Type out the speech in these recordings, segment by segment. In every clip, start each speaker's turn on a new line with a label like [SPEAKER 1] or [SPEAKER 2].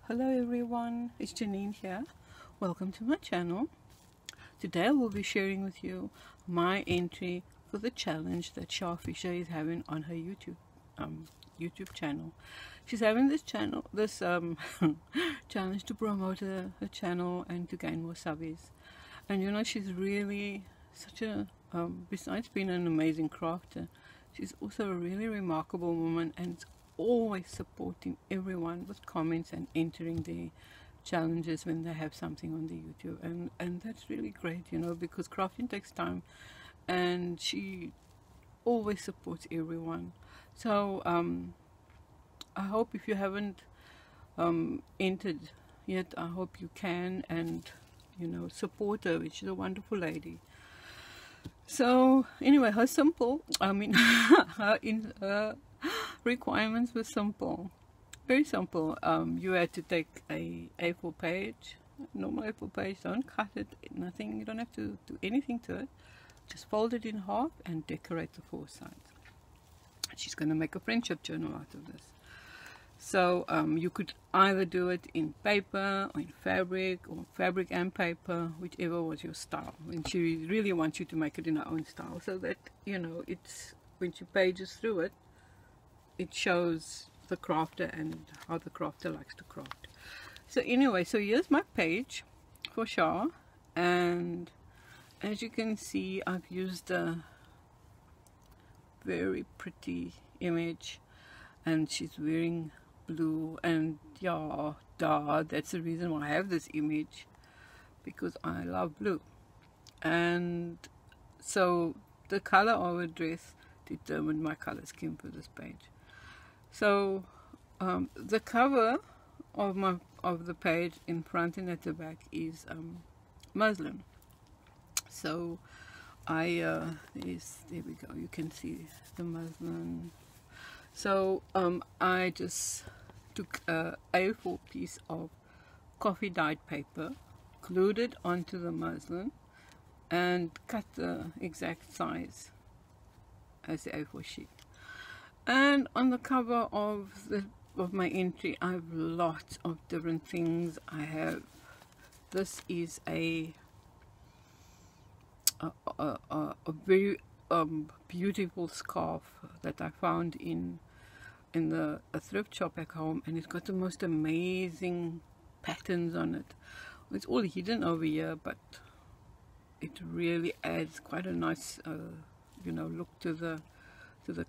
[SPEAKER 1] Hello everyone, it's Janine here. Welcome to my channel. Today I will be sharing with you my entry for the challenge that Shar Fisher is having on her YouTube channel. She's having this channel, challenge to promote her channel and to gain more subbies. And you know, she's really such a besides being an amazing crafter, she's also a really remarkable woman, and always supporting everyone with comments and entering the challenges when they have something on the YouTube, and that's really great, you know, because crafting takes time, and she always supports everyone. So I hope if you haven't entered yet, I hope you can, and you know, support her. She's a wonderful lady. So anyway, her requirements were simple, very simple. You had to take a A4 page, normal A4 page, don't cut it, nothing, you don't have to do anything to it, just fold it in half and decorate the four sides. She's going to make a friendship journal out of this. So you could either do it in paper or in fabric, or fabric and paper, whichever was your style. And she really wants you to make it in her own style, so that, you know, it's, when she pages through it, it shows the crafter and how the crafter likes to craft. So anyway, so here's my page for Shar, and as you can see, I've used a very pretty image, and she's wearing blue, and yeah, that's the reason why I have this image, because I love blue. And so the color of her dress determined my color scheme for this page. So the cover of the page, in front and at the back, is muslin. So there we go, you can see the muslin. So I just took a A4 piece of coffee dyed paper, glued it onto the muslin, and cut the exact size as the A4 sheet. And on the cover of my entry, I have lots of different things. I have, this is a very beautiful scarf that I found in a thrift shop back home, and it's got the most amazing patterns on it. It's all hidden over here, but it really adds quite a nice you know, look to the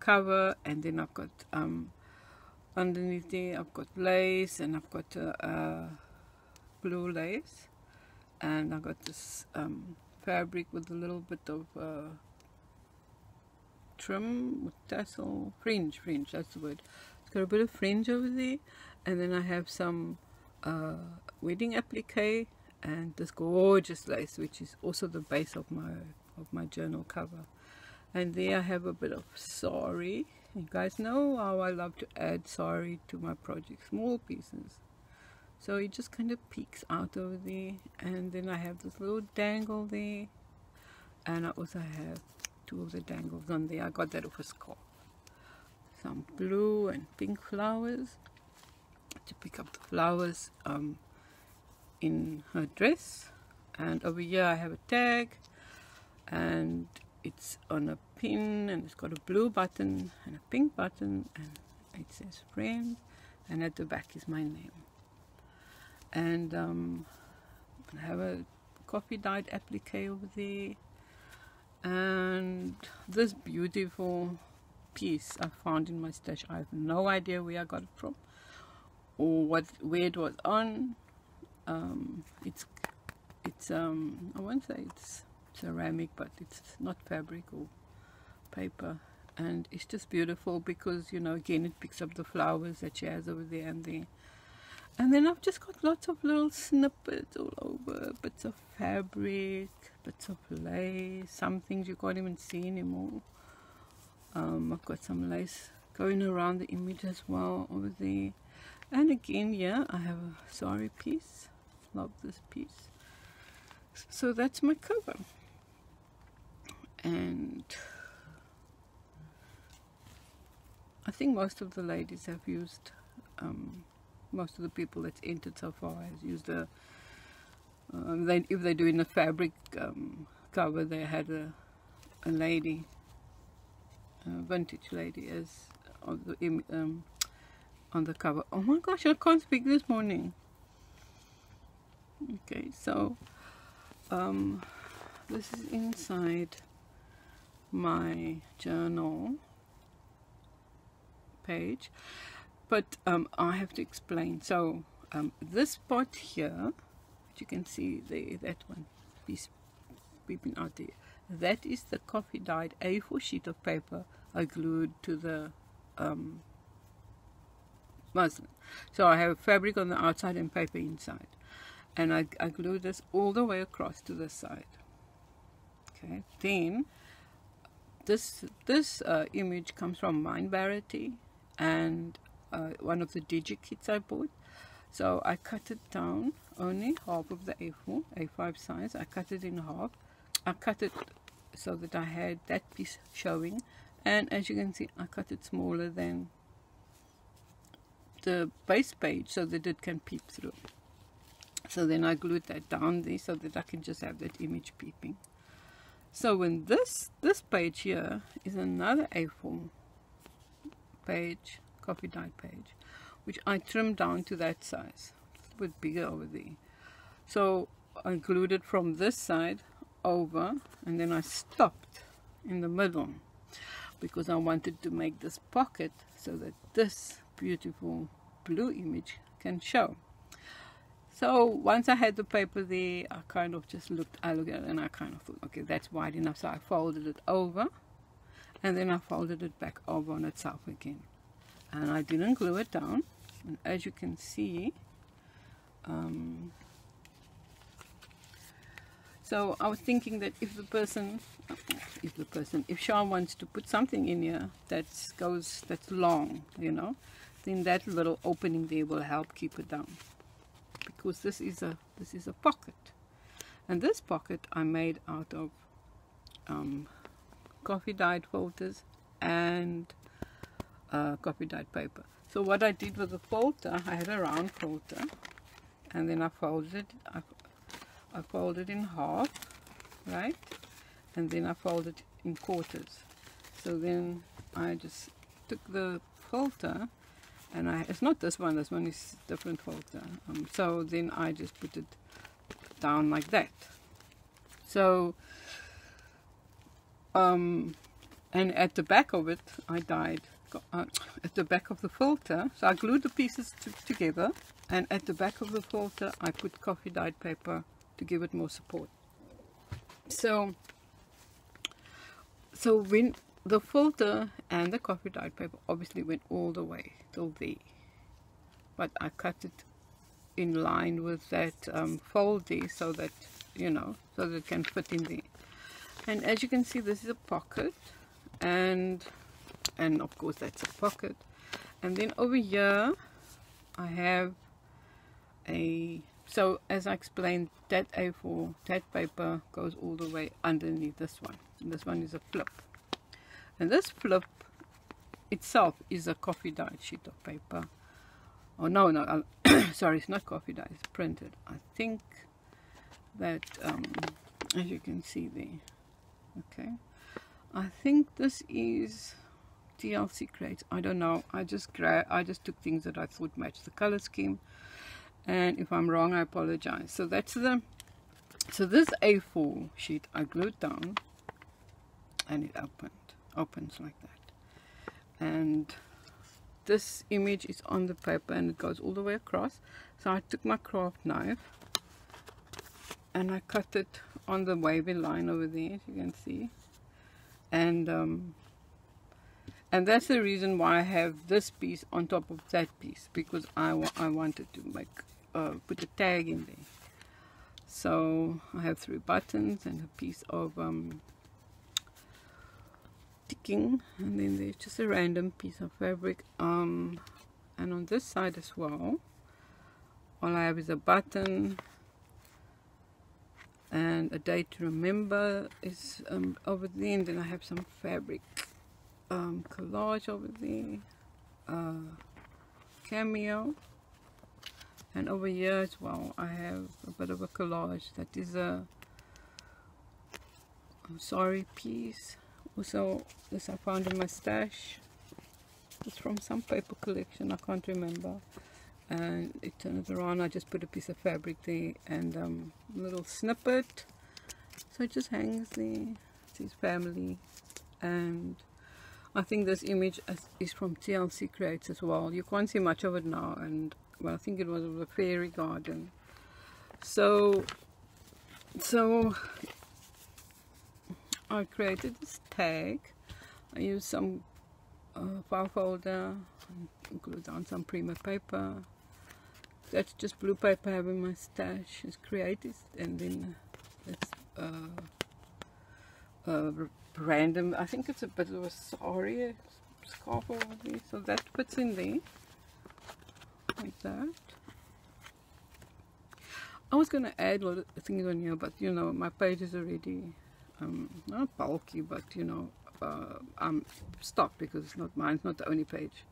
[SPEAKER 1] cover. And then I've got underneath there, I've got lace, and I've got blue lace, and I've got this fabric with a little bit of trim, with tassel, fringe, that's the word. It's got a bit of fringe over there. And then I have some wedding applique, and this gorgeous lace, which is also the base of my journal cover. And there I have a bit of sari. You guys know how I love to add sari to my project, small pieces. So it just kind of peeks out over there. And then I have this little dangle there, and I also have two of the dangles on there. I got that off a scarf. Some blue and pink flowers to pick up the flowers in her dress. And over here I have a tag, and it's on a pin, and it's got a blue button and a pink button, and it says friend, and at the back is my name. And I have a coffee dyed applique over there, and this beautiful piece I found in my stash. I have no idea where I got it from or where it was on. It's I won't say it's ceramic, but it's not fabric or paper, and it's just beautiful because, you know, again, it picks up the flowers that she has over there and there. And then I've just got lots of little snippets all over, bits of fabric, bits of lace, some things you can't even see anymore. I've got some lace going around the image as well over there. And again, yeah, I have a sari piece. Love this piece. So that's my cover. And I think most of the ladies have used most of the people that's entered so far has used the if they're doing a fabric cover, they had a lady, a vintage lady, as on the cover. Oh my gosh, I can't speak this morning. Okay, so this is inside my journal page, but I have to explain. So this part here, you can see there, that one piece peeping out there, that is the coffee dyed A4 sheet of paper I glued to the muslin. So I have fabric on the outside and paper inside, and I glued this all the way across to this side. Okay, then this image comes from Mindbarity and one of the digi kits I bought. So I cut it down, only half of the A5 size. I cut it in half. I cut it so that I had that piece showing, and as you can see, I cut it smaller than the base page so that it can peep through. So then I glued that down there so that I can just have that image peeping. So when this page here is another A4 page, coffee dyed page, which I trimmed down to that size, a bit bigger over there. So I glued it from this side over, and then I stopped in the middle because I wanted to make this pocket so that this beautiful blue image can show. So once I had the paper there, I kind of just looked at it and I kind of thought, okay, that's wide enough. So I folded it over, and then I folded it back over on itself again. And I didn't glue it down. And as you can see, so I was thinking that if Shar wants to put something in here that's long, you know, then that little opening there will help keep it down. Because this is a pocket, and this pocket I made out of coffee dyed filters and coffee dyed paper. So what I did with the filter, I had a round filter, and then I folded in half, right, and then I folded in quarters. So then I just took the filter, and it's not this one is different filter. So then I just put it down like that. So and at the back of it I dyed at the back of the filter, so I glued the pieces together, and at the back of the filter I put coffee dyed paper to give it more support. So when the filter and the coffee dyed paper obviously went all the way till there, but I cut it in line with that fold there, so that, you know, so that it can fit in there. And as you can see, this is a pocket, and of course that's a pocket. And then over here I have so as I explained, that A4, that paper goes all the way underneath this one. And this one is a flip. And this flip itself is a coffee dyed sheet of paper. Oh no, sorry, it's not coffee dyed, it's printed. I think that, as you can see there, okay, I think this is TLC crates. I don't know. I just took things that I thought matched the color scheme, and if I'm wrong, I apologize. So that's so this A4 sheet I glued down, and it opens like that. And this image is on the paper, and it goes all the way across. So I took my craft knife and I cut it on the wavy line over there, as you can see. And that's the reason why I have this piece on top of that piece, because I wanted to put a tag in there. So I have 3 buttons and a piece of ticking, and then there's just a random piece of fabric. And on this side as well, all I have is a button, and a date to remember is over there, and then I have some fabric collage over there, cameo, And over here as well, I have a bit of a collage. That is a sari piece. Also, this I found in my stash. It's from some paper collection, I can't remember. And it turns around, I just put a piece of fabric there and a little snippet. So it just hangs there. It's his family. And I think this image is from TLC Creates as well. You can't see much of it now, and well, I think it was of a fairy garden. So I created this tag. I used some file folder, glued down some Prima paper. That's just blue paper I have in my stash. It's created, and then it's random. I think it's a bit of a sari scarf over there, so that fits in there like that. I was going to add a lot of things on here, but you know, my page is already not bulky, but you know, I'm stopped because it's not mine. It's not the only page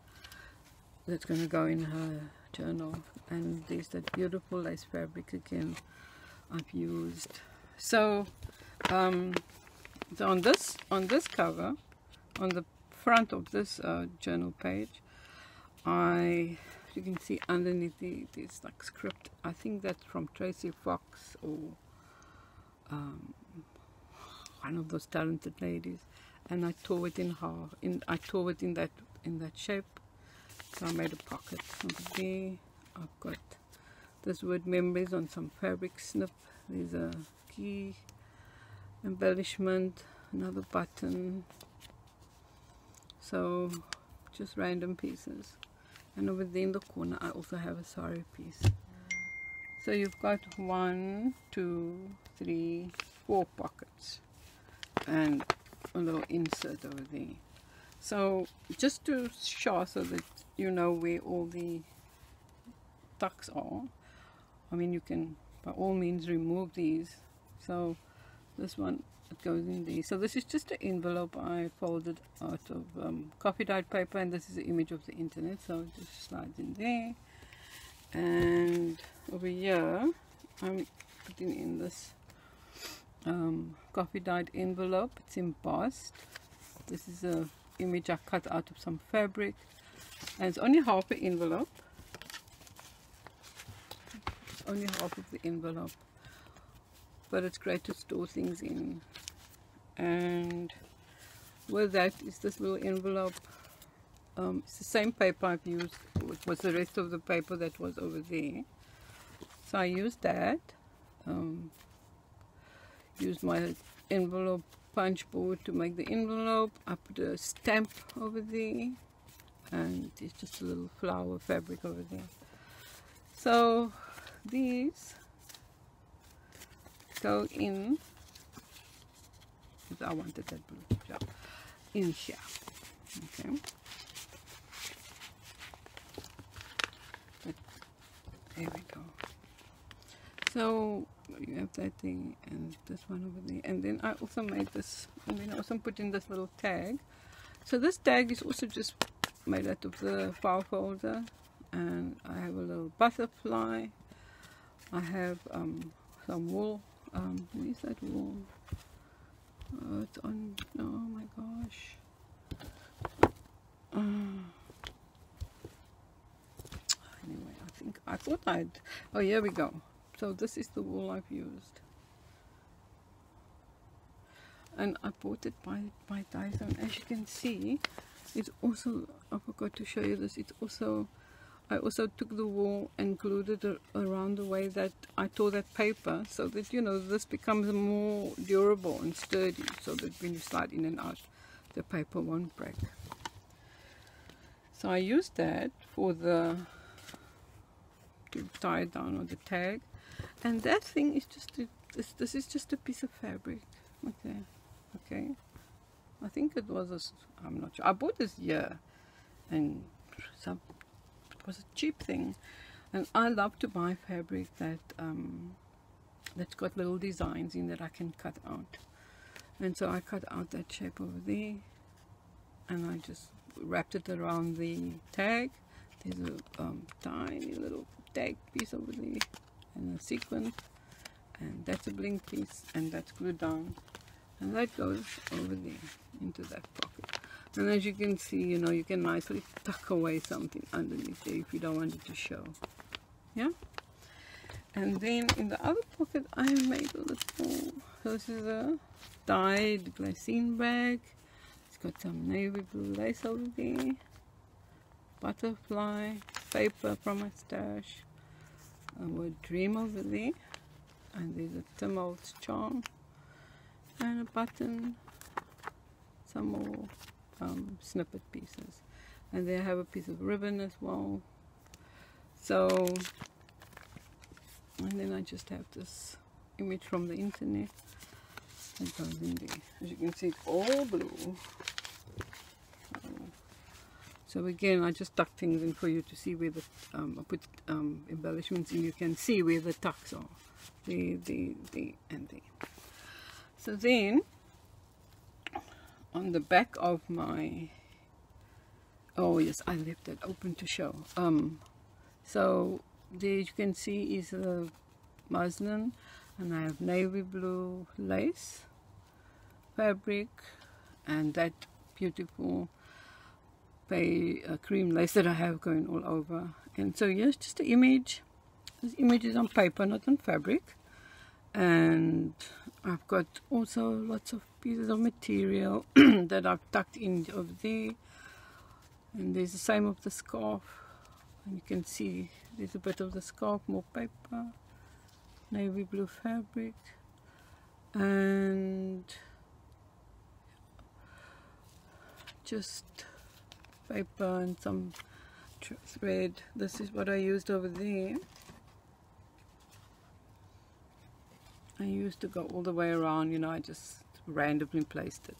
[SPEAKER 1] that's going to go in her journal. And there's that beautiful lace fabric again I've used. So so on this cover, on the front of this journal page, you can see underneath this like script. I think that's from Tracy Fox or one of those talented ladies, and I tore it in half. I tore it in that shape. So I made a pocket over there. I've got this word memories on some fabric snip. There's a key embellishment, another button. So just random pieces. And over there in the corner I also have a sari piece. So you've got 1, 2, 3, 4 pockets and a little insert over there. So just to show so that you know where all the tucks are, I mean, you can by all means remove these. So this one, it goes in there. So this is just an envelope I folded out of coffee dyed paper, and this is an image of the internet, so it just slides in there. And over here I'm putting in this coffee dyed envelope. It's embossed. This is a image I cut out of some fabric, and it's only half an envelope. It's only half of the envelope, but it's great to store things in. And with that is this little envelope. It's the same paper I've used. It was the rest of the paper that was over there, so I used that. Used my envelope punch board to make the envelope. I put a stamp over there, and it's just a little flower fabric over there. So these go in, because I wanted that blue, yeah, in here. Okay, but there we go. So you have that thing and this one over there, and then I also made this, and then I also put in this little tag. So this tag is also just made out of the file folder, and I have a little butterfly. I have some wool. Where's that wool? Oh, it's on. Oh my gosh. Anyway, I thought I'd. Oh, here we go. So this is the wool I've used, and I bought it by Dyson. As you can see, it's also, I forgot to show you this, it's also, I also took the wool and glued it around the way that I tore that paper, so that, you know, this becomes more durable and sturdy, so that when you slide in and out, the paper won't break. So I used that for to tie it down on the tag. And that thing is just this is just a piece of fabric. Okay. I think it was I'm not sure. I bought this here, and it was a cheap thing. And I love to buy fabric that that's got little designs in that I can cut out. And so I cut out that shape over there, and I just wrapped it around the tag. There's a tiny little tag piece over there, and a sequin, and that's a bling piece, and that's glued down, and that goes over there into that pocket. And as you can see, you know, you can nicely tuck away something underneath there if you don't want it to show. Yeah. And then in the other pocket I made a little, this is a dyed glycine bag. It's got some navy blue lace over there, butterfly, paper from my stash, a word dream over there, and there's a Tim Holtz charm, and a button, some more snippet pieces, and they have a piece of ribbon as well. So, and then I just have this image from the internet that goes in there. As you can see, it's all blue. So again, I just tuck things in for you to see where the I put embellishments in. You can see where the tucks are, there, and there. So then on the back of my, oh yes, I left it open to show. So there you can see is a muslin, and I have navy blue lace fabric, and that beautiful cream lace that I have going all over. And so here's just an image. This image is on paper, not on fabric. And I've got also lots of pieces of material that I've tucked in over there. And there's the same of the scarf, and you can see there's a bit of the scarf, more paper, navy blue fabric, and just paper and some thread. This is what I used over there. I used to go all the way around, you know, I just randomly placed it.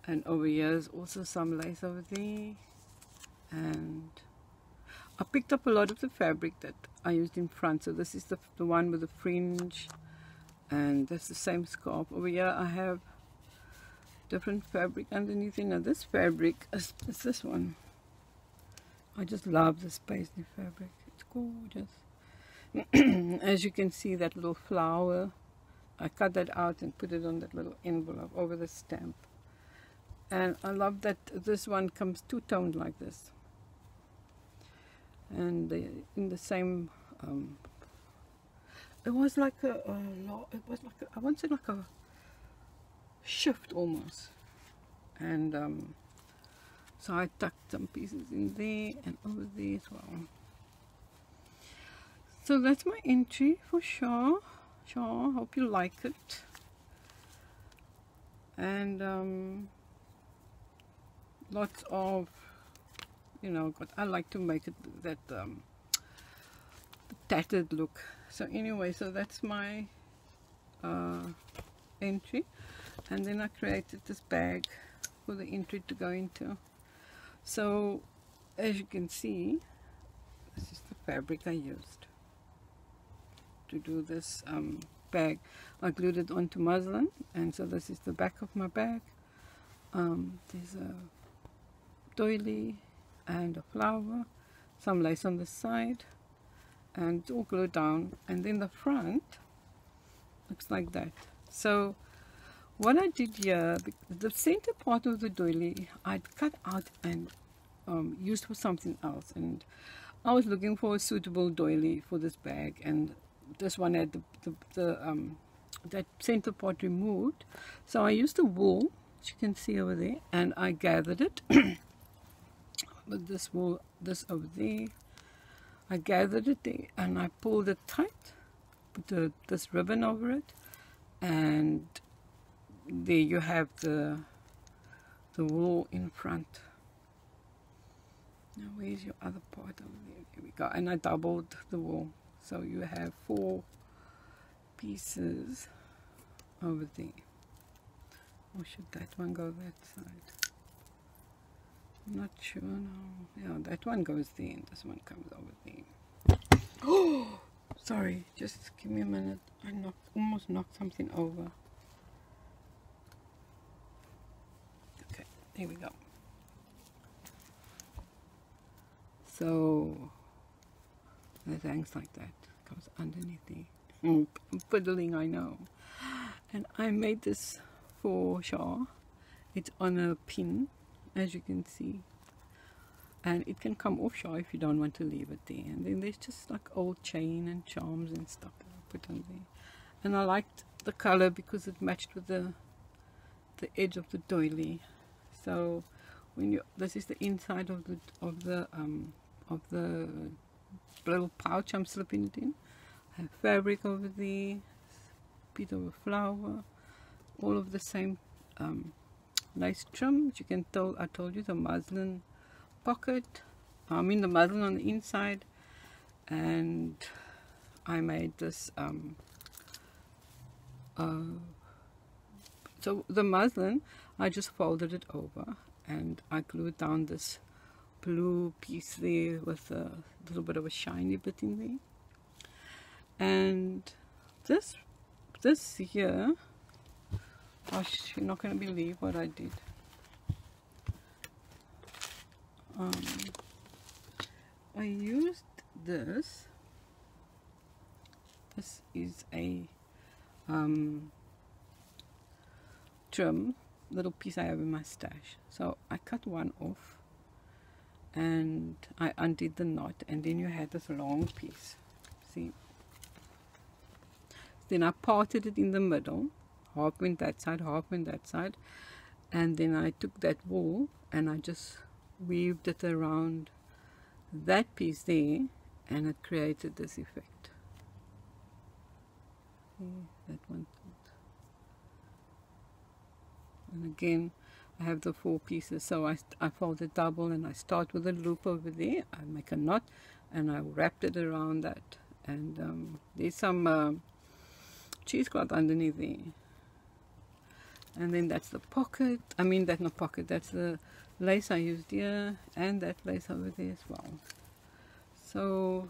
[SPEAKER 1] And over here is also some lace over there, and I picked up a lot of the fabric that I used in front. So this is the one with the fringe, and that's the same scarf. Over here I have different fabric underneath. You know, this fabric is this one. I just love this paisley fabric. It's gorgeous. As you can see, that little flower, I cut that out and put it on that little envelope over the stamp. And I love that this one comes two-toned like this, and in the same it was like I want to say like a shift almost. And so I tucked some pieces in there and over there as well. So that's my entry for Shar. Hope you like it. And lots of, you know, I like to make it that tattered look. So anyway, so that's my entry, and then I created this bag for the entry to go into. So as you can see, this is the fabric I used to do this bag. I glued it onto muslin, and so this is the back of my bag. There's a doily and a flower, some lace on the side, and it's all glued down. And then the front looks like that. So what I did here, the center part of the doily I'd cut out and used for something else, and I was looking for a suitable doily for this bag, and this one had that center part removed. So I used the wool, as you can see over there, and I gathered it with this wool, this over there. I gathered it there and I pulled it tight, put this ribbon over it, and there you have the wool in front. Now where's your other part over there? Here we go. And I doubled the wool, so you have 4 pieces over there. Or should that one go that side? I'm not sure now. Yeah, that one goes there and this one comes over there. Oh, sorry, just give me a minute. I almost knocked something over. Okay, here we go. that hangs like that, comes underneath the I'm fiddling, I know. And I made this for Shar. It's on a pin, as you can see, and it can come off Shar if you don't want to leave it there. And then there's just like old chain and charms and stuff that I put on there. And I liked the color because it matched with the edge of the doily. So when you, this is the inside of the little pouch I'm slipping it in. I have fabric over there, bit of a flower, all of the same lace trim, which you can tell. I told you the muslin pocket, the muslin on the inside, and I made this so the muslin, I just folded it over and I glued down this blue piece there with a little bit of a shiny bit in there. And this here, gosh, you're not going to believe what I did. I used this. This is a trim little piece I have in my stash. So I cut one off and I undid the knot, and then you had this long piece. See? Then I parted it in the middle. Half went that side, half went that side. And then I took that wool and I just weaved it around that piece there, and it created this effect. See, that one. And again, I have the 4 pieces, so I fold it double and I start with a loop over there. I make a knot and I wrapped it around that. And there's some cheesecloth underneath there. And then that's the pocket. I mean, that's not pocket, that's the lace I used here, and that lace over there as well. So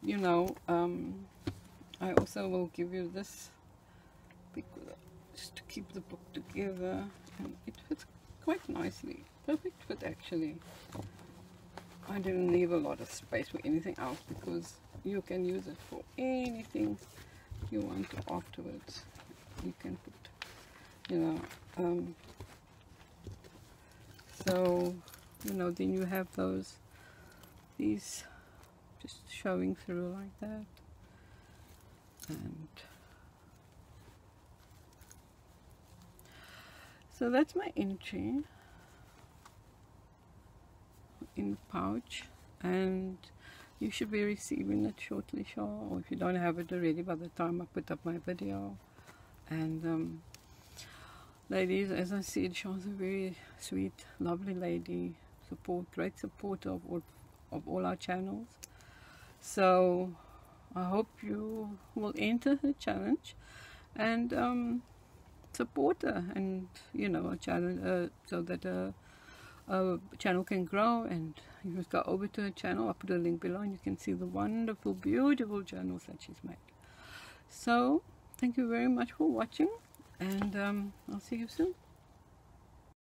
[SPEAKER 1] you know, I also will give you this just to keep the book together, and it fits quite nicely. Perfect fit, actually. I didn't leave a lot of space for anything else because you can use it for anything you want to afterwards. You can put, you know, so, you know, then you have these just showing through like that. And so that's my entry in the pouch, and you should be receiving it shortly, Shar, or if you don't have it already by the time I put up my video. And ladies, as I said, Shar's a very sweet, lovely lady, great supporter of all our channels. So I hope you will enter the challenge and support her, and you know, a challenge so that a channel can grow. And you just go over to her channel. I'll put a link below and you can see the wonderful, beautiful channels that she's made. So thank you very much for watching, and I'll see you soon.